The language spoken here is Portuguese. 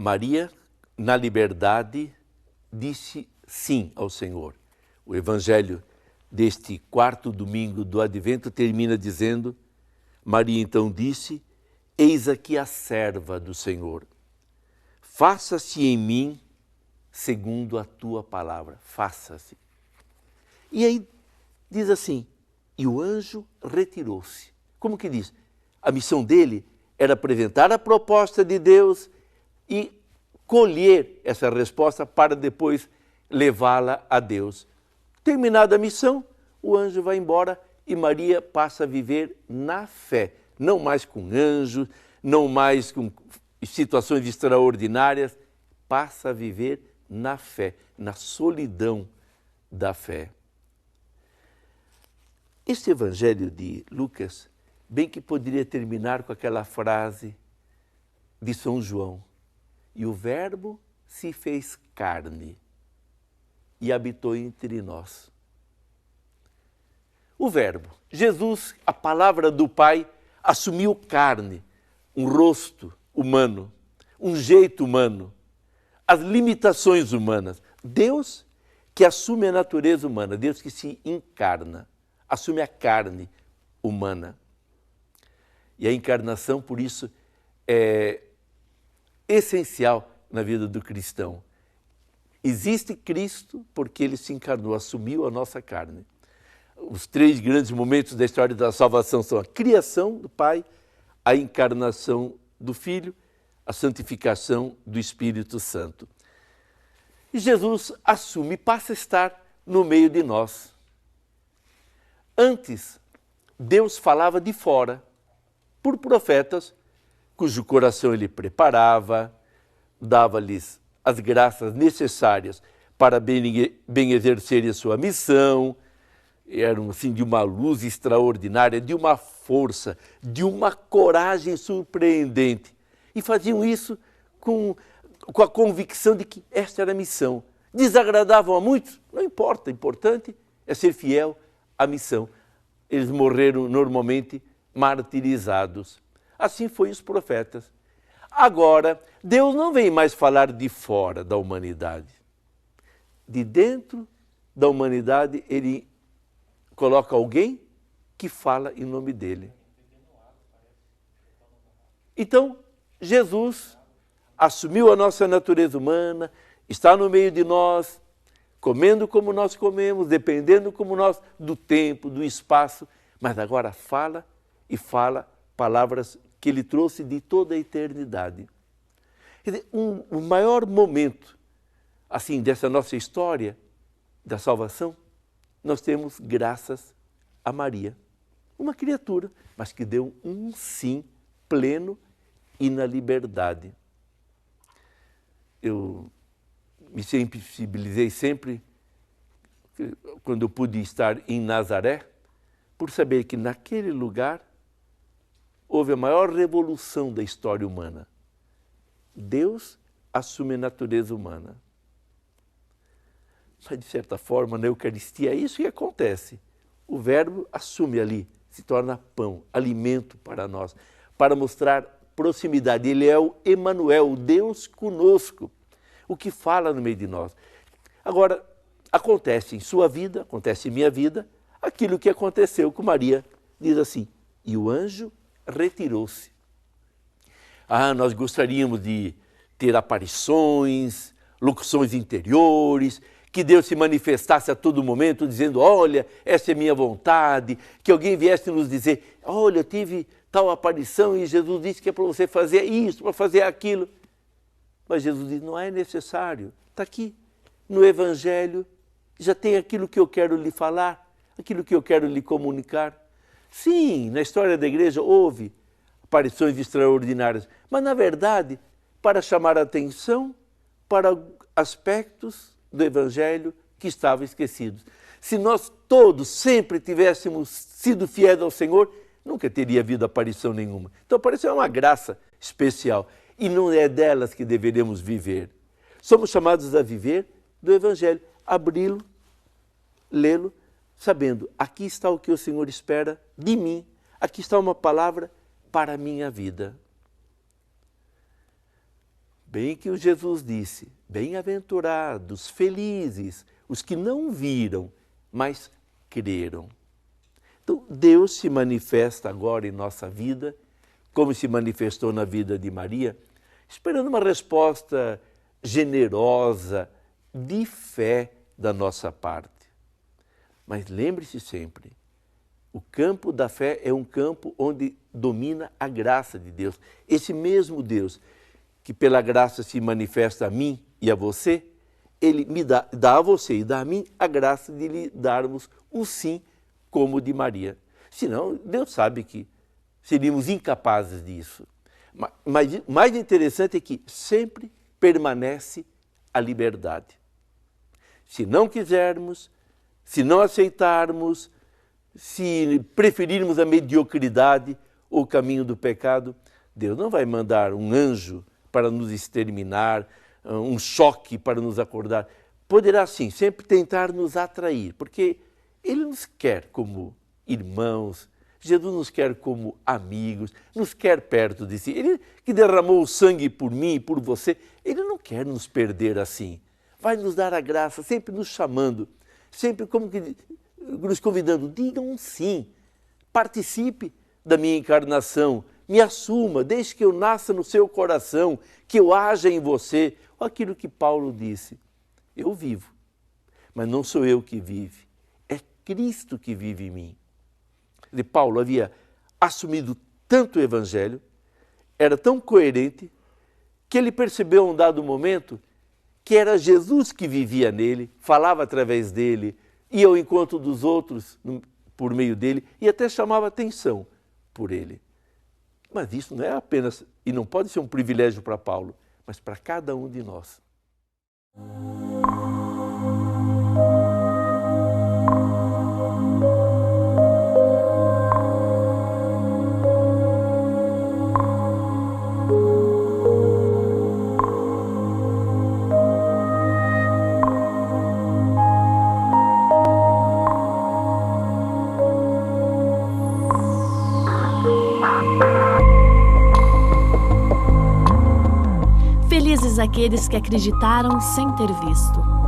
Maria, na liberdade, disse sim ao Senhor. O evangelho deste quarto domingo do Advento termina dizendo: Maria então disse: eis aqui a serva do Senhor. Faça-se em mim segundo a tua palavra. Faça-se. E aí diz assim, e o anjo retirou-se. Como que diz? A missão dele era apresentar a proposta de Deus e colher essa resposta para depois levá-la a Deus. Terminada a missão, o anjo vai embora e Maria passa a viver na fé. Não mais com anjos, não mais com situações extraordinárias, passa a viver na fé, na solidão da fé. Este evangelho de Lucas, bem que poderia terminar com aquela frase de São João: e o Verbo se fez carne e habitou entre nós. O Verbo, Jesus, a palavra do Pai, assumiu carne, um rosto humano, um jeito humano, as limitações humanas. Deus que assume a natureza humana, Deus que se encarna, assume a carne humana. E a encarnação, por isso, é essencial na vida do cristão. Existe Cristo porque ele se encarnou, assumiu a nossa carne. Os três grandes momentos da história da salvação são a criação do Pai, a encarnação do Filho, a santificação do Espírito Santo. E Jesus assume, passa a estar no meio de nós. Antes, Deus falava de fora, por profetas, cujo coração ele preparava, dava-lhes as graças necessárias para bem exercerem a sua missão. Eram assim de uma luz extraordinária, de uma força, de uma coragem surpreendente. E faziam isso com a convicção de que esta era a missão. Desagradavam a muitos? Não importa, o importante é ser fiel à missão. Eles morreram normalmente martirizados. Assim foi os profetas. Agora, Deus não vem mais falar de fora da humanidade. De dentro da humanidade, ele coloca alguém que fala em nome dele. Então, Jesus assumiu a nossa natureza humana, está no meio de nós, comendo como nós comemos, dependendo como nós do tempo, do espaço, mas agora fala e fala palavras que ele trouxe de toda a eternidade. Quer dizer, o maior momento assim dessa nossa história da salvação, nós temos graças a Maria, uma criatura, mas que deu um sim pleno e na liberdade. Eu me sensibilizei sempre, quando eu pude estar em Nazaré, por saber que naquele lugar houve a maior revolução da história humana. Deus assume a natureza humana. Mas, de certa forma, na Eucaristia é isso que acontece. O Verbo assume ali, se torna pão, alimento para nós, para mostrar proximidade. Ele é o Emanuel, o Deus conosco, o que fala no meio de nós. Agora, acontece em sua vida, acontece em minha vida, aquilo que aconteceu com Maria. Diz assim, e o anjo retirou-se. Nós gostaríamos de ter aparições, locuções interiores, que Deus se manifestasse a todo momento, dizendo, olha, essa é minha vontade, que alguém viesse nos dizer, olha, eu tive tal aparição e Jesus disse que é para você fazer isso, para fazer aquilo. Mas Jesus diz, não é necessário, está aqui, no Evangelho, já tem aquilo que eu quero lhe falar, aquilo que eu quero lhe comunicar. Sim, na história da igreja houve aparições extraordinárias, mas na verdade, para chamar a atenção para aspectos do Evangelho que estavam esquecidos. Se nós todos sempre tivéssemos sido fiéis ao Senhor, nunca teria havido aparição nenhuma. Então a aparição é uma graça especial e não é delas que deveremos viver. Somos chamados a viver do Evangelho, abri-lo, lê-lo, sabendo, aqui está o que o Senhor espera de mim, aqui está uma palavra para a minha vida. Bem que o Jesus disse, bem-aventurados, felizes, os que não viram, mas creram. Então, Deus se manifesta agora em nossa vida, como se manifestou na vida de Maria, esperando uma resposta generosa, de fé da nossa parte. Mas lembre-se sempre, o campo da fé é um campo onde domina a graça de Deus. Esse mesmo Deus que pela graça se manifesta a mim e a você, Ele me dá a você e dá a mim a graça de lhe darmos o sim como de Maria. Senão, Deus sabe que seríamos incapazes disso. Mas mais interessante é que sempre permanece a liberdade. Se não quisermos, se não aceitarmos, se preferirmos a mediocridade ou o caminho do pecado, Deus não vai mandar um anjo para nos exterminar, um choque para nos acordar. Poderá sim sempre tentar nos atrair, porque Ele nos quer como irmãos, Jesus nos quer como amigos, nos quer perto de si. Ele que derramou o sangue por mim e por você, Ele não quer nos perder assim. Vai nos dar a graça, sempre nos chamando, sempre como que nos convidando, digam um sim, participe da minha encarnação, me assuma, deixe que eu nasça no seu coração, que eu haja em você. Aquilo que Paulo disse, eu vivo, mas não sou eu que vive, é Cristo que vive em mim. E Paulo havia assumido tanto o Evangelho, era tão coerente, que ele percebeu em um dado momento que era Jesus que vivia nele, falava através dele, ia ao encontro dos outros por meio dele e até chamava atenção por ele. Mas isso não é apenas, e não pode ser um privilégio para Paulo, mas para cada um de nós. Felizes aqueles que acreditaram sem ter visto.